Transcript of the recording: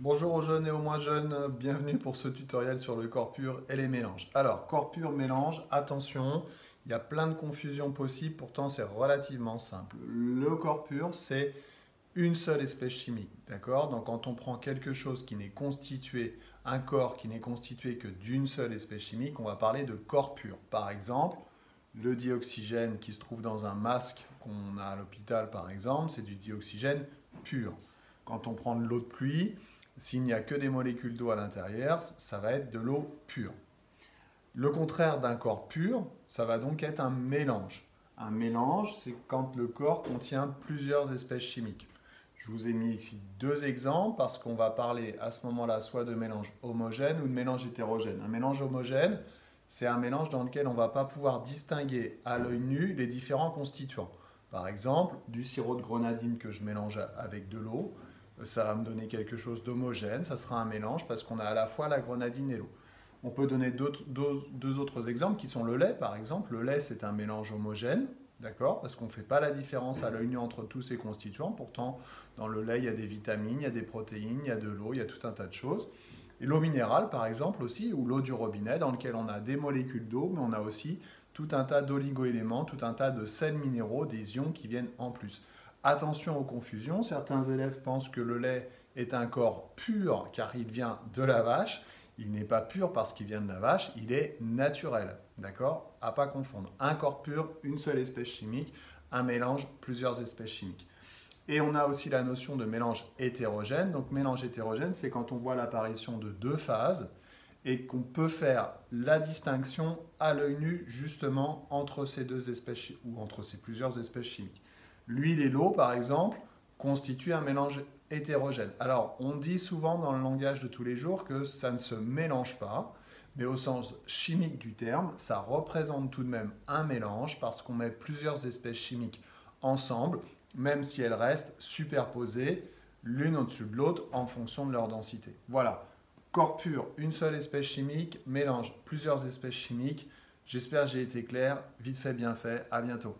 Bonjour aux jeunes et aux moins jeunes, bienvenue pour ce tutoriel sur le corps pur et les mélanges. Alors, corps pur, mélange, attention, il y a plein de confusions possibles, pourtant c'est relativement simple. Le corps pur, c'est une seule espèce chimique, d'accord? Donc quand on prend quelque chose qui n'est constitué, un corps qui n'est constitué que d'une seule espèce chimique, on va parler de corps pur. Par exemple, le dioxygène qui se trouve dans un masque qu'on a à l'hôpital, par exemple, c'est du dioxygène pur. Quand on prend de l'eau de pluie, s'il n'y a que des molécules d'eau à l'intérieur, ça va être de l'eau pure. Le contraire d'un corps pur, ça va donc être un mélange. Un mélange, c'est quand le corps contient plusieurs espèces chimiques. Je vous ai mis ici deux exemples parce qu'on va parler à ce moment-là soit de mélange homogène ou de mélange hétérogène. Un mélange homogène, c'est un mélange dans lequel on ne va pas pouvoir distinguer à l'œil nu les différents constituants. Par exemple, du sirop de grenadine que je mélange avec de l'eau, ça va me donner quelque chose d'homogène, ça sera un mélange parce qu'on a à la fois la grenadine et l'eau. On peut donner deux autres exemples qui sont le lait, par exemple. Le lait, c'est un mélange homogène, d'accord? Parce qu'on ne fait pas la différence à l'œil nu entre tous ces constituants. Pourtant, dans le lait, il y a des vitamines, il y a des protéines, il y a de l'eau, il y a tout un tas de choses. Et l'eau minérale, par exemple, aussi, ou l'eau du robinet, dans lequel on a des molécules d'eau, mais on a aussi tout un tas d'oligo-éléments, tout un tas de sels minéraux, des ions qui viennent en plus. Attention aux confusions, certains élèves pensent que le lait est un corps pur car il vient de la vache. Il n'est pas pur parce qu'il vient de la vache, il est naturel. D'accord? À pas confondre. Un corps pur, une seule espèce chimique, un mélange, plusieurs espèces chimiques. Et on a aussi la notion de mélange hétérogène. Donc mélange hétérogène, c'est quand on voit l'apparition de deux phases et qu'on peut faire la distinction à l'œil nu justement entre ces deux espèces ou entre ces plusieurs espèces chimiques. L'huile et l'eau, par exemple, constituent un mélange hétérogène. Alors, on dit souvent dans le langage de tous les jours que ça ne se mélange pas, mais au sens chimique du terme, ça représente tout de même un mélange parce qu'on met plusieurs espèces chimiques ensemble, même si elles restent superposées l'une au-dessus de l'autre en fonction de leur densité. Voilà, corps pur, une seule espèce chimique, mélange, plusieurs espèces chimiques. J'espère que j'ai été clair, vite fait, bien fait, à bientôt.